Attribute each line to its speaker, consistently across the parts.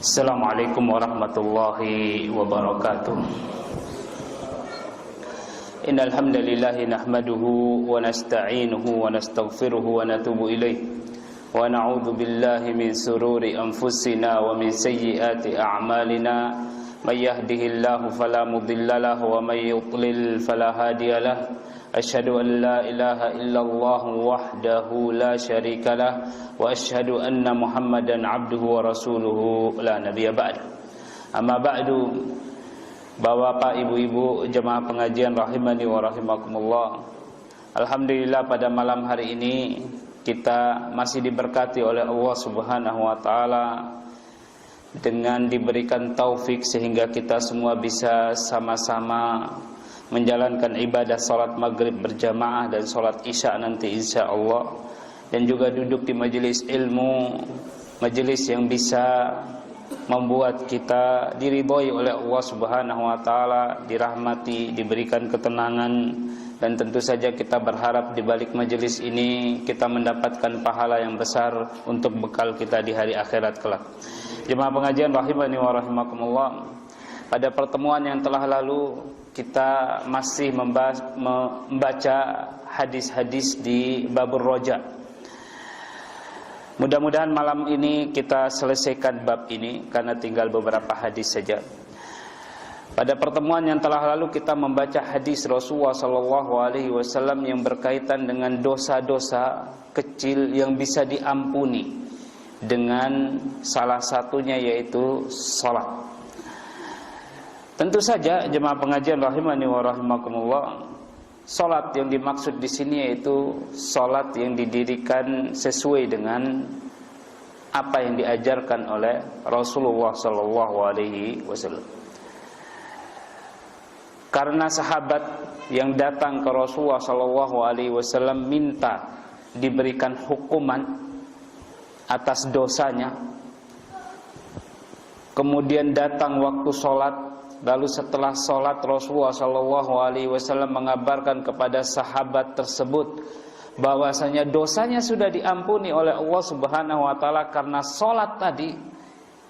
Speaker 1: Assalamualaikum warahmatullahi wabarakatuh. Innal hamdalillah nahmaduhu wa nasta'inuhu wa nastaghfiruhu wa natubu ilaih wa na'udzu billahi min sururi anfusina wa min sayyiati a'malina may yahdihillahu fala mudilla lahu wa may yudlil fala hadiyalah. Asyhadu an la ilaha illallah wahdahu la syarikalah wa asyhadu anna Muhammadan abduhu wa rasuluhu la nabiyya ba'd. Amma ba'du. Bapak, ibu-ibu, jemaah pengajian rahimani wa rahimakumullah. Alhamdulillah pada malam hari ini kita masih diberkati oleh Allah Subhanahu wa taala dengan diberikan taufik sehingga kita semua bisa sama-sama menjalankan ibadah salat maghrib berjamaah dan salat isya nanti insyaallah, dan juga duduk di majelis ilmu, majelis yang bisa membuat kita diridhoi oleh Allah Subhanahu wa taala, dirahmati, diberikan ketenangan, dan tentu saja kita berharap di balik majelis ini kita mendapatkan pahala yang besar untuk bekal kita di hari akhirat kelak. Jemaah pengajian rahimani wa rahimakumullah. Pada pertemuan yang telah lalu kita masih membaca hadis-hadis di Babur Roja. Mudah-mudahan malam ini kita selesaikan bab ini karena tinggal beberapa hadis saja. Pada pertemuan yang telah lalu kita membaca hadis Rasulullah SAW yang berkaitan dengan dosa-dosa kecil yang bisa diampuni dengan salah satunya yaitu salat. Tentu saja jemaah pengajian rahimani wa rahimakumullah, salat yang dimaksud di sini yaitu salat yang didirikan sesuai dengan apa yang diajarkan oleh Rasulullah sallallahu alaihi wasallam. Karena sahabat yang datang ke Rasulullah sallallahu alaihi wasallam minta diberikan hukuman atas dosanya, kemudian datang waktu salat. Lalu setelah sholat Rasulullah SAW mengabarkan kepada sahabat tersebut bahwasanya dosanya sudah diampuni oleh Allah Subhanahu Wa Taala karena sholat tadi.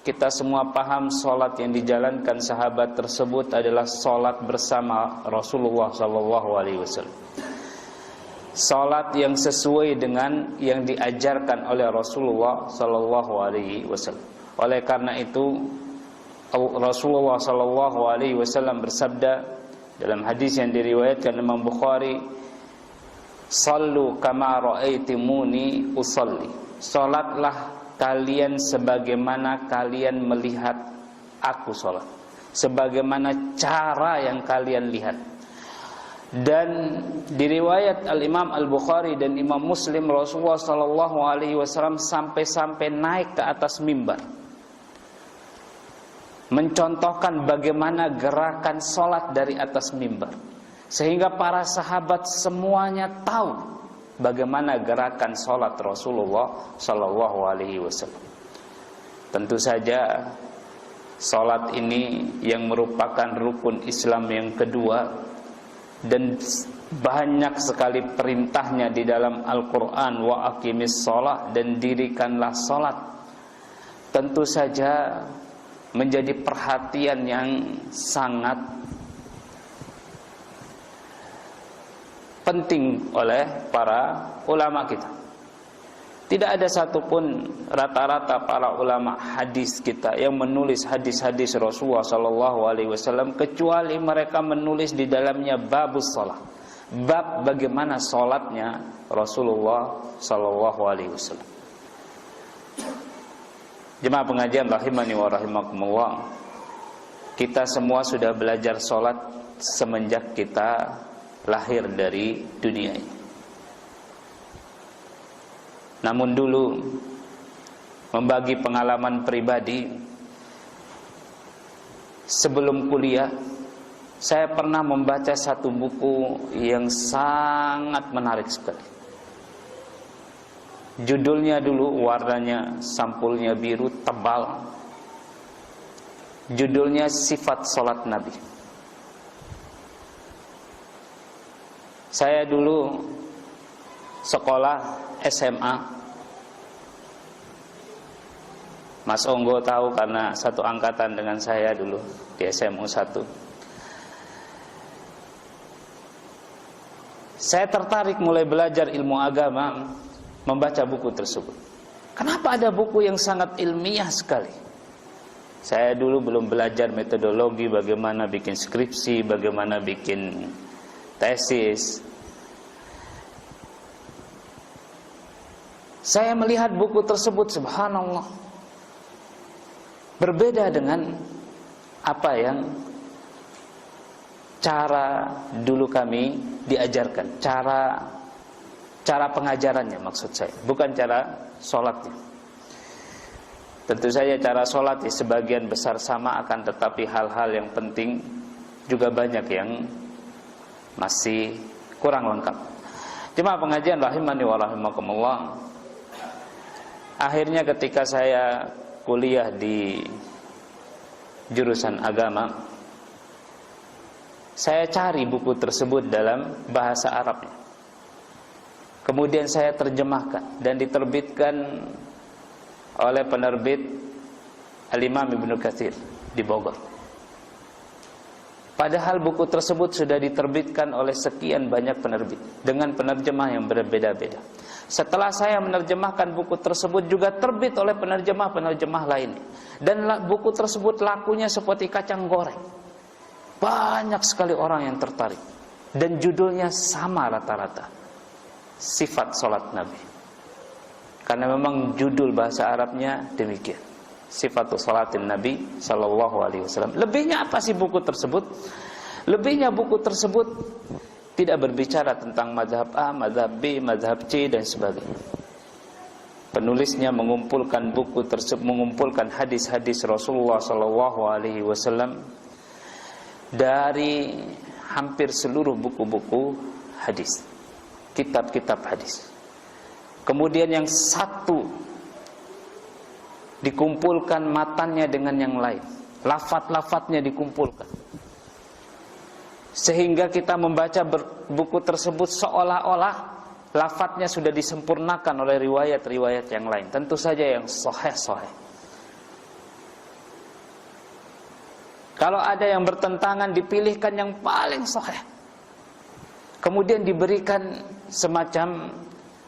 Speaker 1: Kita semua paham sholat yang dijalankan sahabat tersebut adalah sholat bersama Rasulullah SAW. Sholat yang sesuai dengan yang diajarkan oleh Rasulullah SAW. Oleh karena itu Rasulullah sallallahu alaihi wasallam bersabda dalam hadis yang diriwayatkan Imam Bukhari, "Shallu kama ra'aitumuni usalli." Salatlah kalian sebagaimana kalian melihat aku salat, sebagaimana cara yang kalian lihat. Dan diriwayat Al-Imam Al-Bukhari dan Imam Muslim, Rasulullah sallallahu alaihi wasallam sampai naik ke atas mimbar mencontohkan bagaimana gerakan sholat dari atas mimbar, sehingga para sahabat semuanya tahu bagaimana gerakan sholat Rasulullah Sallallahu Alaihi Wasallam. Tentu saja sholat ini yang merupakan rukun Islam yang kedua, dan banyak sekali perintahnya di dalam Al-Quran, wa aqimis sholat, dan dirikanlah sholat. Tentu saja menjadi perhatian yang sangat penting oleh para ulama kita. Tidak ada satupun rata-rata para ulama hadis kita yang menulis hadis-hadis Rasulullah SAW kecuali mereka menulis di dalamnya babus shalah, bab bagaimana sholatnya Rasulullah SAW. Jemaah pengajian rahimani wa rahimakumullah, kita semua sudah belajar sholat semenjak kita lahir dari dunia ini. Namun dulu, membagi pengalaman pribadi, sebelum kuliah saya pernah membaca satu buku yang sangat menarik sekali. Judulnya dulu, warnanya sampulnya biru tebal. Judulnya Sifat Salat Nabi. Saya dulu sekolah SMA Mas Onggo tahu karena satu angkatan dengan saya dulu di SMU 1. Saya tertarik mulai belajar ilmu agama membaca buku tersebut. Kenapa ada buku yang sangat ilmiah sekali? Saya dulu belum belajar metodologi bagaimana bikin skripsi, bagaimana bikin tesis. Saya melihat buku tersebut, subhanallah, berbeda dengan apa yang cara dulu kami diajarkan, cara pengajarannya maksud saya, bukan cara sholatnya. Tentu saja cara sholat di sebagian besar sama, akan tetapi hal-hal yang penting juga banyak yang masih kurang lengkap. Jemaah pengajian rahimani wa rahimakumullah, akhirnya ketika saya kuliah di jurusan agama, saya cari buku tersebut dalam bahasa Arabnya. Kemudian saya terjemahkan dan diterbitkan oleh penerbit Al-Imam Ibnu Katsir di Bogor. Padahal buku tersebut sudah diterbitkan oleh sekian banyak penerbit dengan penerjemah yang berbeda-beda. Setelah saya menerjemahkan buku tersebut juga terbit oleh penerjemah-penerjemah lain. Dan buku tersebut lakunya seperti kacang goreng. Banyak sekali orang yang tertarik. Dan judulnya sama rata-rata, sifat salat Nabi. Karena memang judul bahasa Arabnya demikian, sifatus salatin Nabi sallallahu alaihi wasallam. Lebihnya apa sih buku tersebut? Lebihnya buku tersebut tidak berbicara tentang mazhab A, mazhab B, mazhab C dan sebagainya. Penulisnya mengumpulkan buku tersebut, mengumpulkan hadis-hadis Rasulullah sallallahu alaihi wasallam dari hampir seluruh buku-buku hadis, kitab-kitab hadis. Kemudian yang satu dikumpulkan matannya dengan yang lain, lafaz-lafaznya dikumpulkan, sehingga kita membaca buku tersebut seolah-olah lafaznya sudah disempurnakan oleh riwayat-riwayat yang lain, tentu saja yang sahih-sahih. Kalau ada yang bertentangan, dipilihkan yang paling sahih, kemudian diberikan semacam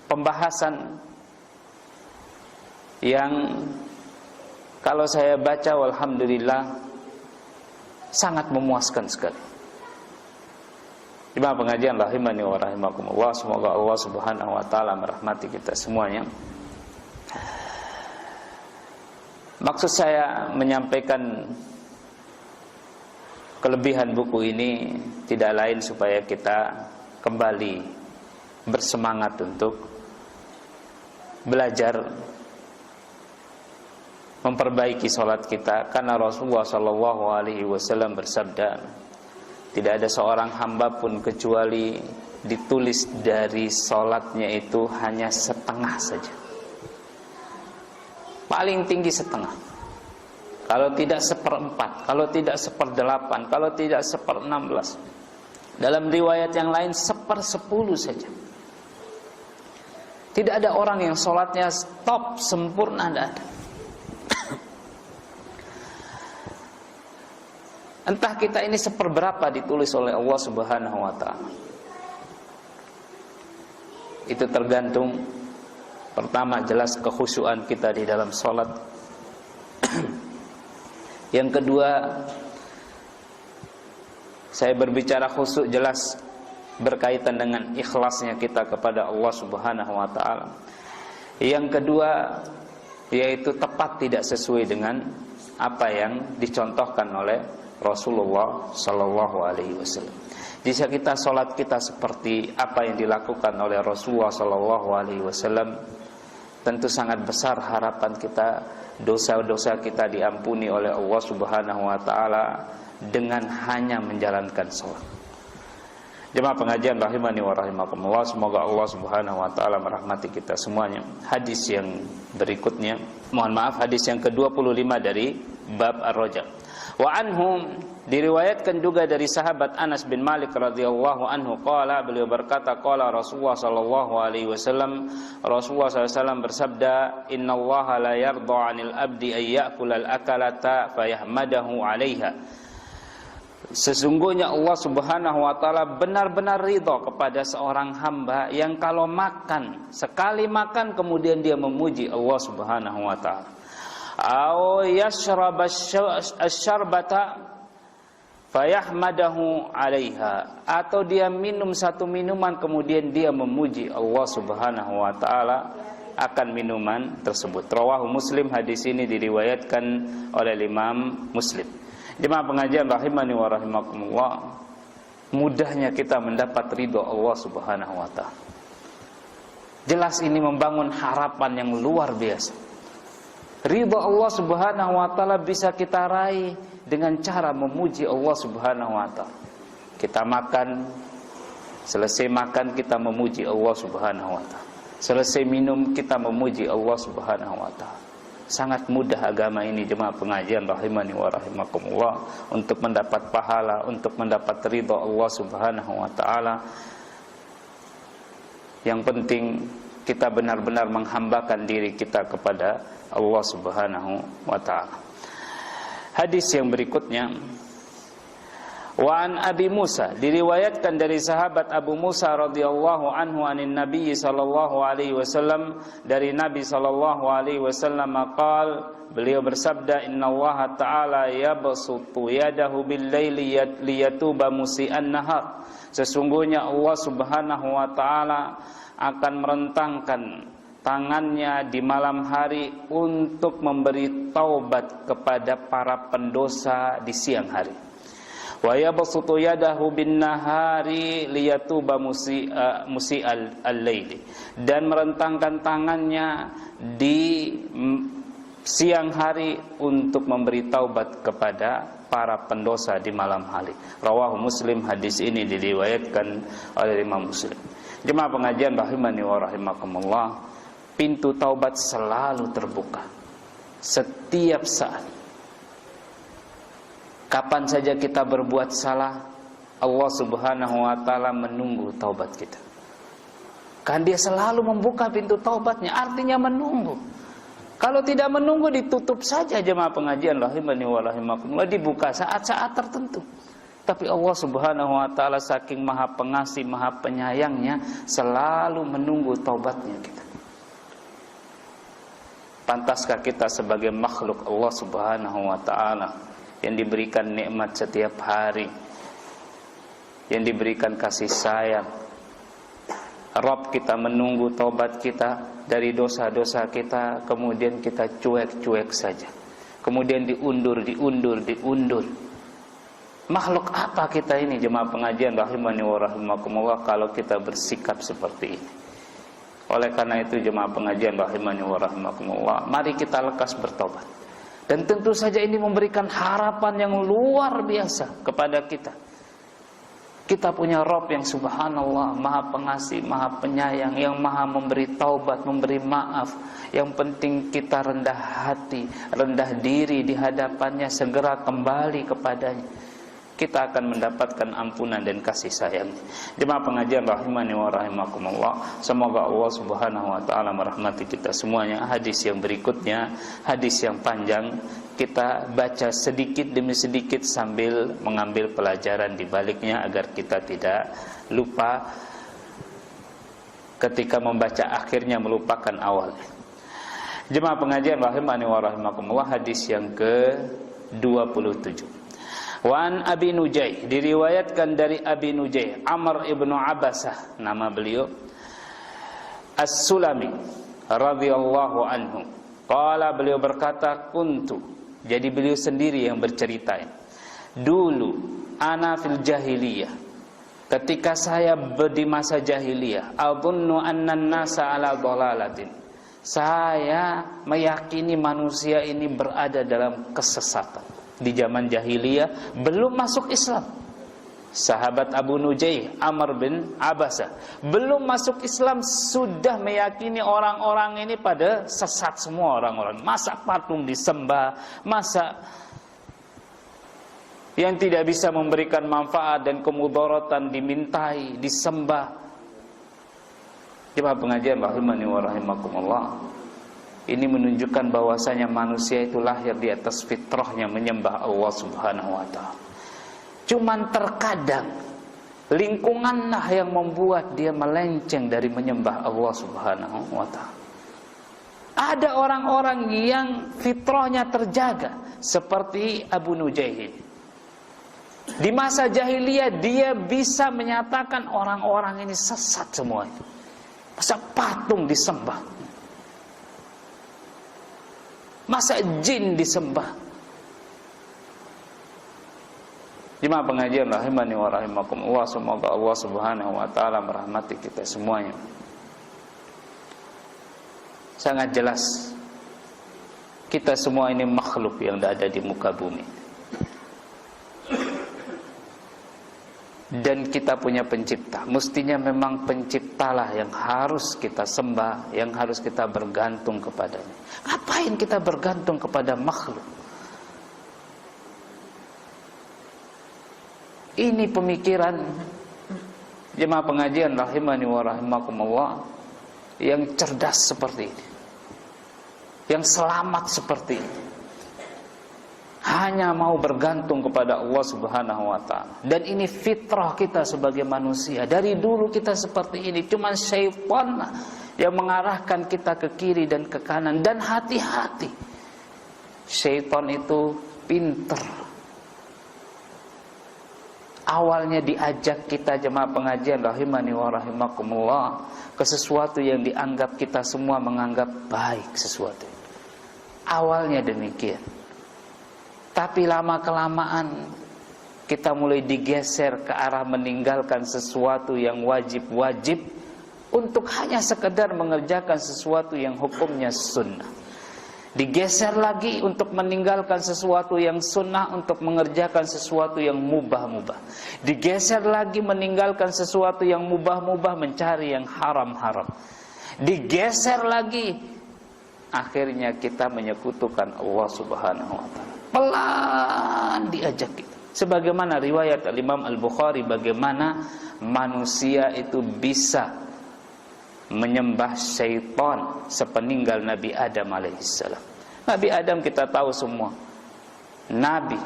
Speaker 1: pembahasan yang kalau saya baca, walhamdulillah, sangat memuaskan sekali. Jemaah pengajian rahimani wa rahimakumullah, semoga Allah Subhanahu wa taala merahmati kita semuanya. Maksud saya menyampaikan kelebihan buku ini tidak lain supaya kita kembali bersemangat untuk belajar memperbaiki salat kita, karena Rasulullah sallallahu alaihi wasallam bersabda, tidak ada seorang hamba pun kecuali ditulis dari salatnya itu hanya setengah saja, paling tinggi setengah, kalau tidak seperempat, kalau tidak seperdelapan, kalau tidak seperenam-belas, dalam riwayat yang lain 1/10 saja. Tidak ada orang yang sholatnya top sempurna, tidak ada. Entah kita ini seperberapa ditulis oleh Allah Subhanahu wa ta'ala. Itu tergantung, pertama jelas kekhusyuan kita di dalam sholat. Yang kedua, saya berbicara khusyuk jelas berkaitan dengan ikhlasnya kita kepada Allah Subhanahu wa ta'ala. Yang kedua, yaitu tepat tidak sesuai dengan apa yang dicontohkan oleh Rasulullah sallallahu alaihi wasallam. Jika kita salat kita seperti apa yang dilakukan oleh Rasulullah sallallahu alaihi wasallam, tentu sangat besar harapan kita dosa-dosa kita diampuni oleh Allah Subhanahu wa taala dengan hanya menjalankan salat. Jemaah pengajian rahimani wa rahimakumullah, semoga Allah Subhanahu wa taala merahmati kita semuanya. Hadis yang berikutnya, mohon maaf, hadis yang ke-25 dari bab Ar-Rajab. Wa anhum, diriwayatkan juga dari sahabat Anas bin Malik radhiyallahu anhu, qala, beliau berkata, qala Rasulullah sallallahu alaihi wasallam, Rasulullah sallallahu bersabda, innallaha la yarda 'anil abdi ay ya'kula al-akalata fayahmadahu 'alaiha. Sesungguhnya Allah Subhanahu wa taala benar-benar ridha kepada seorang hamba yang kalau makan, sekali makan kemudian dia memuji Allah Subhanahu wa taala. Aw yashrab asy-syarbata fayahmadahu 'alaiha, atau dia minum satu minuman kemudian dia memuji Allah Subhanahu wa taala akan minuman tersebut. Rawahu Muslim, hadis ini diriwayatkan oleh Imam Muslim. Jemaah pengajian rahimani wa rahimakumullah, mudahnya kita mendapat ridho Allah Subhanahu wa taala. Jelas ini membangun harapan yang luar biasa. Ridho Allah Subhanahu wa taala bisa kita raih dengan cara memuji Allah Subhanahu wa taala. Kita makan, selesai makan kita memuji Allah Subhanahu wa taala. Selesai minum kita memuji Allah Subhanahu wa taala. Sangat mudah agama ini, jemaah pengajian rahimani wa rahimakumullah, untuk mendapat pahala, untuk mendapat ridho Allah Subhanahu wa taala. Yang penting kita benar-benar menghambakan diri kita kepada Allah Subhanahu wa taala. Hadis yang berikutnya, wa an Abi Musa, diriwayatkan dari sahabat Abu Musa radhiyallahu anhu anin Nabi sallallahu alaihi wasallam, dari Nabi sallallahu alaihi wasallam qala, beliau bersabda, innallaha ta'ala yabsutu yadahu bil laili liyatuba musii'an nahar. Sesungguhnya Allah Subhanahu wa taala akan merentangkan tangannya di malam hari untuk memberi taubat kepada para pendosa di siang hari. Wa yabsutu yadahu bin nahari liyatuba musi'al al-laili, dan merentangkan tangannya di siang hari untuk memberi taubat kepada para pendosa di malam hari. Rawahu Muslim, hadis ini diriwayatkan oleh Imam Muslim. Jemaah pengajian rahimani wa rahimakumullah, pintu taubat selalu terbuka setiap saat. Kapan saja kita berbuat salah, Allah Subhanahu wa taala menunggu taubat kita. Kan dia selalu membuka pintu taubatnya, artinya menunggu. Kalau tidak menunggu, ditutup saja, jemaah pengajian rahimani wa rahimakumullah, dibuka saat-saat tertentu. Tapi Allah Subhanahu wa taala saking maha pengasih, maha penyayangnya, selalu menunggu taubatnya kita. Pantaskah kita sebagai makhluk Allah Subhanahu wa taala yang diberikan nikmat setiap hari, yang diberikan kasih sayang, Rabb kita menunggu taubat kita dari dosa-dosa kita, kemudian kita cuek-cuek saja, kemudian diundur. Makhluk apa kita ini, jemaah pengajian rahimani wa rahimakumullah, kalau kita bersikap seperti ini? Oleh karena itu, jemaah pengajian rahimani wa rahimakumullah, mari kita lekas bertobat. Dan tentu saja ini memberikan harapan yang luar biasa kepada kita. Kita punya Rabb yang subhanallah, maha pengasih, maha penyayang, yang maha memberi taubat, memberi maaf. Yang penting kita rendah hati, rendah diri di hadapannya, segera kembali kepadanya. Kita akan mendapatkan ampunan dan kasih sayang. Jemaah pengajian rahimani wa rahimakumullah, semoga Allah Subhanahu wa taala merahmati kita semuanya. Hadis yang berikutnya, hadis yang panjang, kita baca sedikit demi sedikit sambil mengambil pelajaran di baliknya agar kita tidak lupa ketika membaca akhirnya melupakan awalnya. Jemaah pengajian rahimani wa rahimakumullah, hadis yang ke-27. Wan Abi Nujay, diriwayatkan dari Abi Nujay, Amr ibnu Abasah nama beliau, As-Sulami radhiyallahu anhu. Qala, beliau berkata, kuntu, jadi beliau sendiri yang bercerita. Dulu ana fil jahiliyah, ketika saya di masa jahiliyah, adunnu annan nasa ala dhalalatin, saya meyakini manusia ini berada dalam kesesatan. Di zaman jahiliyah belum masuk Islam. Sahabat Abu Nujay, Amr bin Abasah, belum masuk Islam sudah meyakini orang-orang ini pada sesat semua orang-orang. Masa patung disembah, masa yang tidak bisa memberikan manfaat dan kemudaratan dimintai, disembah. Jemaah pengajian rahimani wa rahimakumullah. Ini menunjukkan bahwasanya manusia itu lahir di atas fitrahnya menyembah Allah Subhanahu wa taala. Cuman terkadang lingkunganlah yang membuat dia melenceng dari menyembah Allah Subhanahu wa taala. Ada orang-orang yang fitrahnya terjaga seperti Abu Nujaih. Di masa jahiliyah dia bisa menyatakan orang-orang ini sesat semuanya. Masa patung disembah, masa jin disembah. Jemaah pengajian rahimani wa rahimakumullah, semoga Allah Subhanahu wa taala merahmati kita semuanya. Sangat jelas kita semua ini makhluk yang ada di muka bumi. Dan kita punya pencipta. Mestinya memang penciptalah yang harus kita sembah, yang harus kita bergantung kepadanya. Ngapain kita bergantung kepada makhluk? Ini pemikiran jemaah pengajian rahimani wa rahimakumullah yang cerdas seperti ini, yang selamat seperti ini. Hanya mau bergantung kepada Allah Subhanahu wa taala. Dan ini fitrah kita sebagai manusia. Dari dulu kita seperti ini. Cuma syaitan yang mengarahkan kita ke kiri dan ke kanan. Dan hati-hati, syaitan itu pinter. Awalnya diajak kita jemaah pengajian rahimani wa rahimakumullah ke sesuatu yang dianggap kita semua menganggap baik sesuatu. Awalnya demikian. Tapi lama-kelamaan kita mulai digeser ke arah meninggalkan sesuatu yang wajib-wajib untuk hanya sekedar mengerjakan sesuatu yang hukumnya sunnah. Digeser lagi untuk meninggalkan sesuatu yang sunnah untuk mengerjakan sesuatu yang mubah-mubah. Digeser lagi meninggalkan sesuatu yang mubah-mubah mencari yang haram-haram. Digeser lagi, akhirnya kita menyekutukan Allah Subhanahu wa taala. Pelan diajak kita. Sebagaimana riwayat Imam Al-Bukhari, bagaimana manusia itu bisa menyembah syaitan sepeninggal Nabi Adam alaihissalam. Nabi Adam kita tahu semua, Nabi.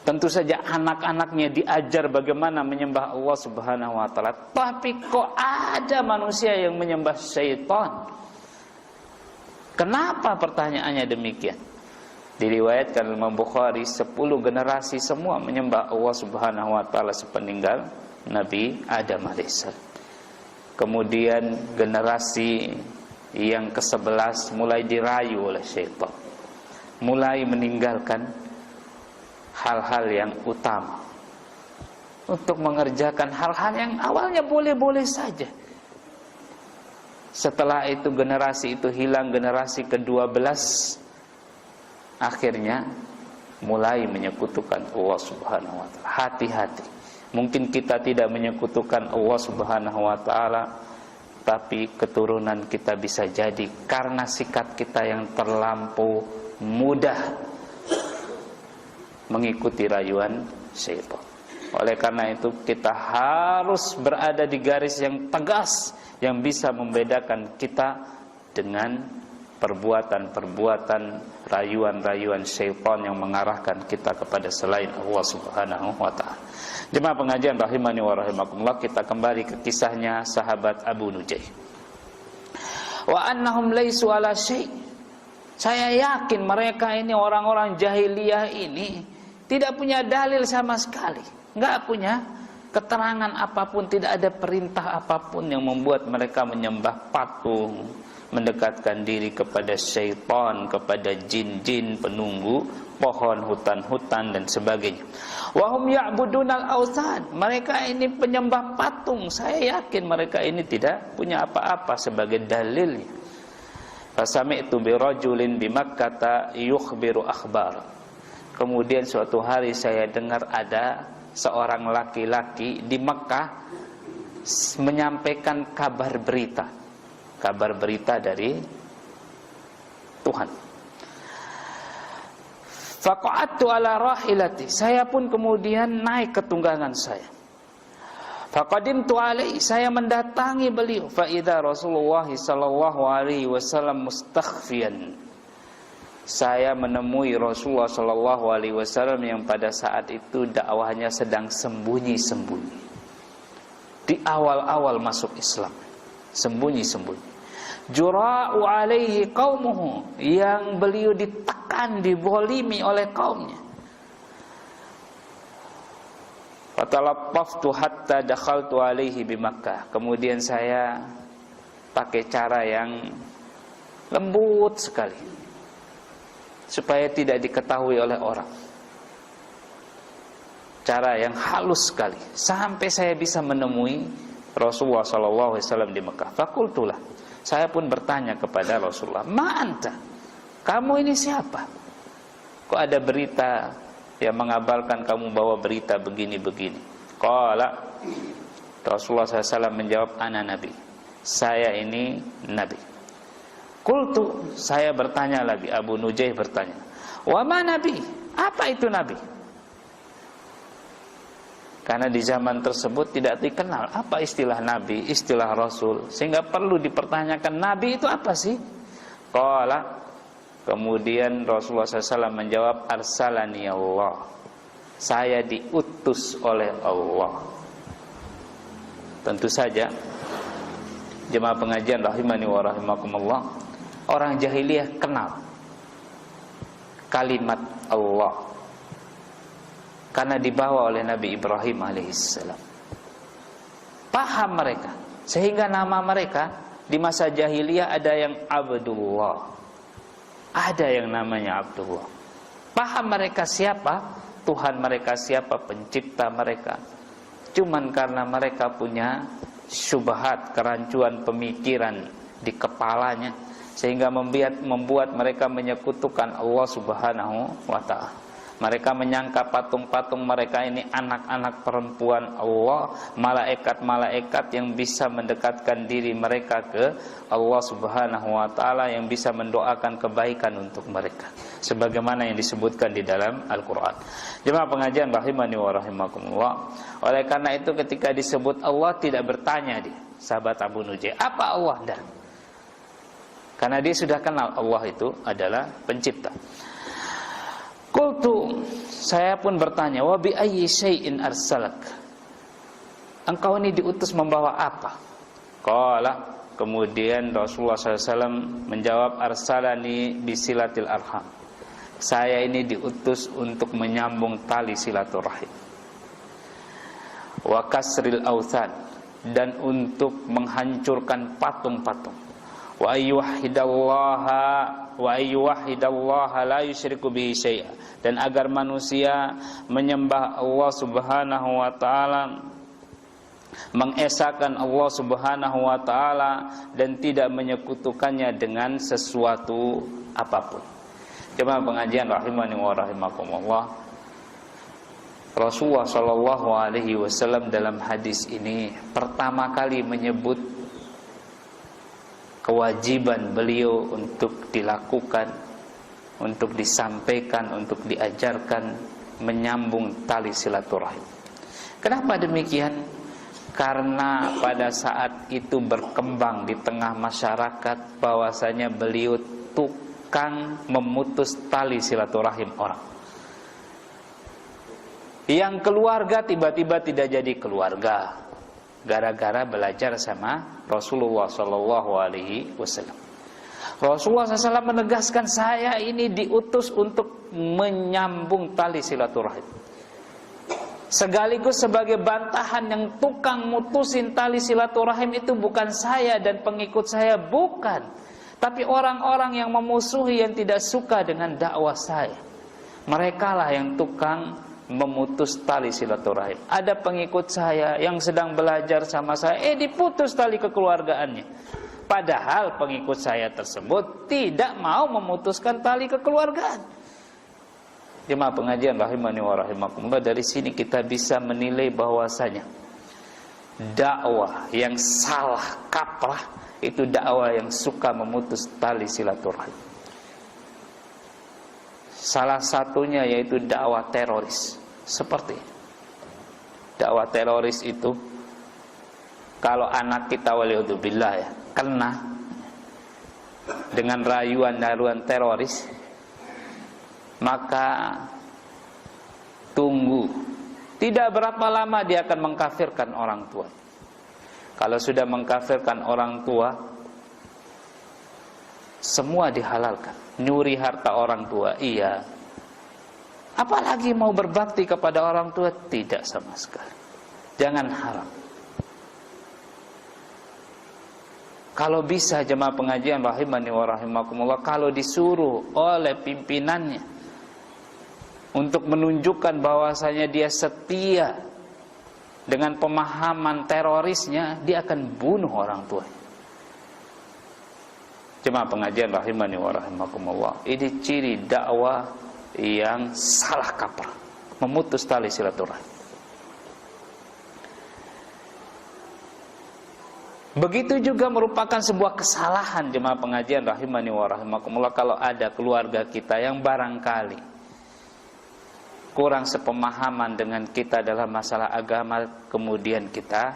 Speaker 1: Tentu saja anak-anaknya diajar bagaimana menyembah Allah Subhanahu wa taala. Tapi kok ada manusia yang menyembah syaitan? Kenapa pertanyaannya demikian? Diriwayatkan Imam Bukhari 10 generasi semua menyembah Allah Subhanahu wa taala sepeninggal Nabi Adam alaihissalam. Kemudian generasi yang ke-11 mulai dirayu oleh syaitan, mulai meninggalkan hal-hal yang utama untuk mengerjakan hal-hal yang awalnya boleh-boleh saja. Setelah itu generasi itu hilang, generasi ke-12 akhirnya mulai menyekutukan Allah Subhanahu wa taala. Hati-hati. Mungkin kita tidak menyekutukan Allah Subhanahu wa taala, tapi keturunan kita bisa jadi karena sikap kita yang terlampau mudah mengikuti rayuan syaitan. Oleh karena itu kita harus berada di garis yang tegas yang bisa membedakan kita dengan perbuatan-perbuatan rayuan-rayuan syaitan yang mengarahkan kita kepada selain Allah Subhanahu wa taala. Jemaah pengajian rahimani wa rahimakumullah, kita kembali ke kisahnya sahabat Abu Nujaih. Wa annahum laisu ala syai'. Saya yakin mereka ini orang-orang jahiliyah ini tidak punya dalil sama sekali, enggak punya keterangan apapun, tidak ada perintah apapun yang membuat mereka menyembah patung, mendekatkan diri kepada syaitan, kepada jin-jin penunggu pohon, hutan-hutan dan sebagainya. Wahum ya'budunal awthan. Mereka ini penyembah patung. Saya yakin mereka ini tidak punya apa-apa sebagai dalilnya. Fasami'tu birajulin bimakkata yukhbiru akhbar. Kemudian suatu hari saya dengar ada seorang laki-laki di Mekah menyampaikan kabar berita dari Tuhan. Faqa'adtu ala rahilati, saya pun kemudian naik ke tunggangan saya. Faqadimtu alaihi, saya mendatangi beliau. Fa idza Rasulullah sallallahu alaihi wasallam mustakhfiyan, saya menemui Rasulullah sallallahu alaihi wasallam yang pada saat itu dakwahnya sedang sembunyi-sembunyi. Di awal-awal masuk Islam, sembunyi-sembunyi. Jura'u alaihi qaumuhu, yang beliau ditekan, dibolimi oleh kaumnya. Fatalaffaftu hatta dakhaltu alaihi bi Makkah. Kemudian saya pakai cara yang lembut sekali supaya tidak diketahui oleh orang. Cara yang halus sekali sampai saya bisa menemui Rasulullah sallallahu alaihi wasallam di Mekah. Fakultulah, saya pun bertanya kepada Rasulullah, "Ma anta? Kamu ini siapa? Kok ada berita yang mengabarkan kamu bawa berita begini-begini?" Qala, Rasulullah SAW menjawab, "Ana nabi." Saya ini nabi. Qultu, saya bertanya lagi, Abu Nujaih bertanya, "Wa ma nabi? Apa itu nabi?" Karena di zaman tersebut tidak dikenal apa istilah nabi, istilah rasul, sehingga perlu dipertanyakan, nabi itu apa sih? Qala, kemudian Rasulullah SAW menjawab, "Arsalani Allah." Saya diutus oleh Allah. Tentu saja jemaah pengajian rahimani wa rahimakumullah, orang jahiliyah kenal kalimat Allah karena dibawa oleh Nabi Ibrahim alaihissalam. Paham mereka, sehingga nama mereka di masa jahiliyah ada yang Abdullah, ada yang namanya Abdullah. Paham mereka siapa Tuhan mereka, siapa pencipta mereka. Cuman karena mereka punya syubhat, kerancuan pemikiran di kepalanya, sehingga membuat mereka menyekutukan Allah Subhanahu wa ta'ala. Mereka menyangka patung-patung mereka ini anak-anak perempuan Allah, malaikat-malaikat yang bisa mendekatkan diri mereka ke Allah Subhanahu wa ta'ala, yang bisa mendoakan kebaikan untuk mereka, sebagaimana yang disebutkan di dalam Al-Quran. Jemaah pengajian rahimani wa rahimakumullah, oleh karena itu ketika disebut Allah, tidak bertanya dia, sahabat Abu Nujaih, apa Allah? Dah. Karena dia sudah kenal Allah itu adalah pencipta. Qultu, saya pun bertanya, wa bi ayyi syai'in arsalak? Engkau ini diutus membawa apa? Qala, kemudian Rasulullah SAW menjawab, arsalani bisilatil arham. Saya ini diutus untuk menyambung tali silaturahim. Wa kasril authan, dan untuk menghancurkan patung-patung. Wa ayyuwahidallaha la yusyriku bihi syai'a, dan agar manusia menyembah Allah Subhanahu wa ta'ala, mengesahkan Allah Subhanahu wa ta'ala, dan tidak menyekutukannya dengan sesuatu apapun. Jemaah pengajian rahimani wa rahimakumullah, Rasulullah sallallahu alaihi wasallam dalam hadis ini pertama kali menyebut kewajiban beliau untuk dilakukan, untuk disampaikan, untuk diajarkan, menyambung tali silaturahim. Kenapa demikian? Karena pada saat itu berkembang di tengah masyarakat bahwasanya beliau tukang memutus tali silaturahim orang. Yang keluarga tiba-tiba tidak jadi keluarga gara-gara belajar sama Rasulullah Sallallahu Alaihi Wasallam. Rasulullah SAW menegaskan, saya ini diutus untuk menyambung tali silaturahim. Sekaligus sebagai bantahan, yang tukang mutusin tali silaturahim itu bukan saya dan pengikut saya, bukan, tapi orang-orang yang memusuhi, yang tidak suka dengan dakwah saya. Merekalah yang tukang memutus tali silaturahim. Ada pengikut saya yang sedang belajar sama saya, diputus tali kekeluargaannya. Padahal pengikut saya tersebut tidak mau memutuskan tali kekeluargaan. Jemaah pengajian rahimani wa rahimakumullah, dari sini kita bisa menilai bahwasanya dakwah yang salah kaprah itu dakwah yang suka memutus tali silaturahim. Salah satunya yaitu dakwah teroris. Seperti dakwah teroris itu, kalau anak kita waliyadzubillah ya kena dengan rayuan-rayuan teroris, maka tunggu, tidak berapa lama dia akan mengkafirkan orang tua. Kalau sudah mengkafirkan orang tua, semua dihalalkan. Nyuri harta orang tua, iya. Apalagi mau berbakti kepada orang tua, tidak sama sekali. Jangan haram. Kalau bisa jemaah pengajian rahimani wa rahimakumullah, kalau disuruh oleh pimpinannya untuk menunjukkan bahwasanya dia setia dengan pemahaman terorisnya, dia akan bunuh orang tuanya. Jemaah pengajian rahimani wa rahimakumullah, ini ciri dakwah yang salah kaprah, memutus tali silaturahim. Begitu juga merupakan sebuah kesalahan jemaah pengajian rahimani wa rahimakumullah, kalau ada keluarga kita yang barangkali kurang sepemahaman dengan kita dalam masalah agama, kemudian kita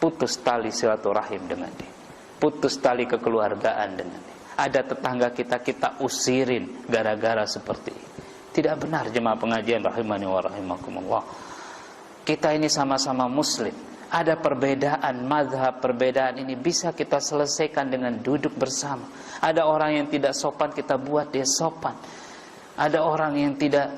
Speaker 1: putus tali silaturahim dengan dia, putus tali kekeluargaan dengan dia. Ada tetangga kita usirin gara-gara seperti ini. Tidak benar jemaah pengajian rahimani wa rahimakumullah. Kita ini sama-sama muslim. Ada perbedaan mazhab, perbedaan ini bisa kita selesaikan dengan duduk bersama. Ada orang yang tidak sopan, kita buat dia sopan. Ada orang yang tidak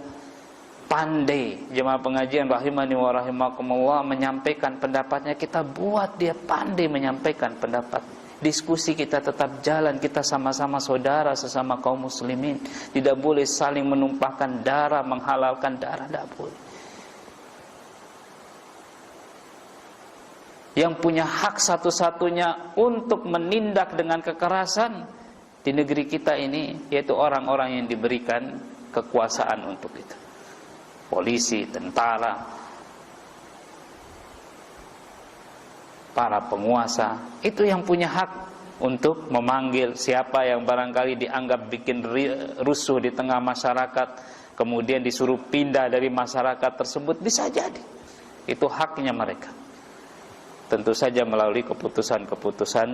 Speaker 1: pandai, jemaah pengajian rahimani wa rahimakumullah, menyampaikan pendapatnya, kita buat dia pandai menyampaikan pendapat. Diskusi kita tetap jalan, kita sama-sama saudara sesama kaum muslimin. Tidak boleh saling menumpahkan darah, menghalalkan darah, tidak boleh. Yang punya hak satu-satunya untuk menindak dengan kekerasan di negeri kita ini, yaitu orang-orang yang diberikan kekuasaan untuk itu. Polisi, tentara, para penguasa, itu yang punya hak untuk memanggil siapa yang barangkali dianggap bikin rusuh di tengah masyarakat, kemudian disuruh pindah dari masyarakat tersebut. Bisa jadi itu haknya mereka, tentu saja melalui keputusan-keputusan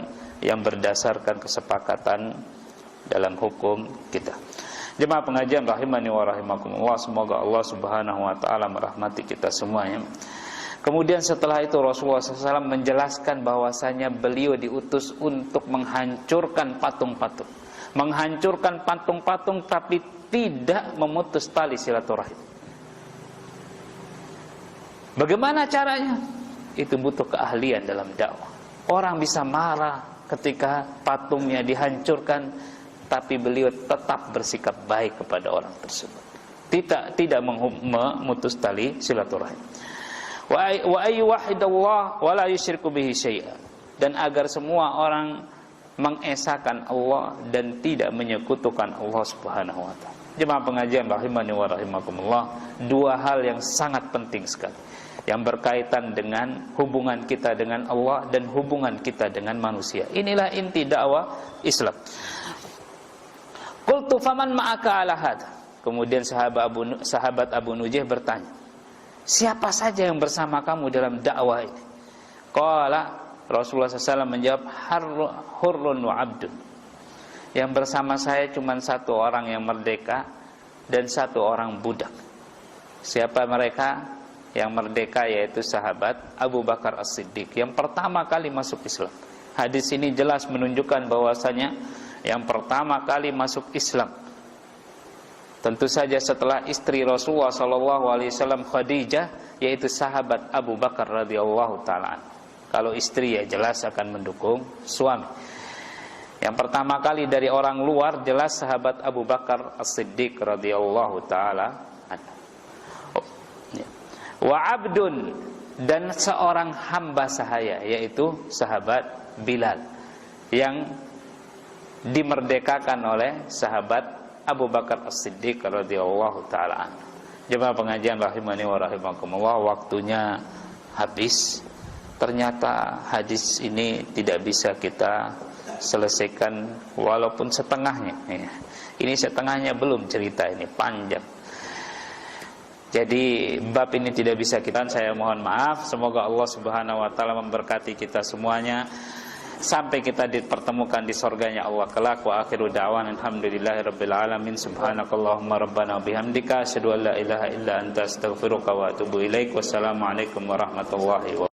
Speaker 1: yang berdasarkan kesepakatan dalam hukum kita. Jemaah pengajian rahimani wa rahimakumullah, semoga Allah subhanahu wa ta'ala merahmati kita semuanya. Kemudian setelah itu Rasulullah SAW menjelaskan bahwasanya beliau diutus untuk menghancurkan patung-patung, menghancurkan patung-patung, tapi tidak memutus tali silaturahim. Bagaimana caranya? Itu butuh keahlian dalam dakwah. Orang bisa marah ketika patungnya dihancurkan, tapi beliau tetap bersikap baik kepada orang tersebut, tidak memutus tali silaturahim. Wa ayyuhidallah wa la yusyriku bihi syai'a, dan agar semua orang mengesahkan Allah dan tidak menyekutukan Allah Subhanahu wa taala. Jemaah pengajian rahimani wa rahimakumullah, dua hal yang sangat penting sekali yang berkaitan dengan hubungan kita dengan Allah dan hubungan kita dengan manusia. Inilah inti dakwah Islam. Qultu faman ma'aka ala hadha. Kemudian sahabat Abu Nujih bertanya, siapa saja yang bersama kamu dalam dakwah ini? Qala, Rasulullah SAW menjawab, hurrun wa abdun. Yang bersama saya cuma satu orang yang merdeka dan satu orang budak. Siapa mereka? Yang merdeka yaitu sahabat Abu Bakar As-Siddiq, yang pertama kali masuk Islam. Hadis ini jelas menunjukkan bahwasanya yang pertama kali masuk Islam, tentu saja setelah istri Rasulullah SAW Khadijah, yaitu sahabat Abu Bakar radhiyallahu taala. Kalau istri ya jelas akan mendukung suami. Yang pertama kali dari orang luar jelas sahabat Abu Bakar As-Siddiq radhiyallahu taala. Wa abdun, dan seorang hamba sahaya, yaitu sahabat Bilal, yang dimerdekakan oleh sahabat Abu Bakar As-Siddiq radhiyallahu taala. Jemaah pengajian rahimani wa rahimakumullah, waktunya habis. Ternyata hadis ini tidak bisa kita selesaikan walaupun setengahnya.
Speaker 2: Ini setengahnya belum cerita, ini panjang. Jadi bab ini tidak bisa kita, saya mohon maaf. Semoga Allah Subhanahu wa taala memberkati kita semuanya sampai kita dipertemukan di surganya Allah kelak. Wa akhiru da'wana alhamdulillahirabbil alamin. Subhanakallahumma rabbana bihamdika asyhadu an la ilaha illa anta astaghfiruka wa atubu ilaik. Wassalamualaikum warahmatullahi wabarakatuh.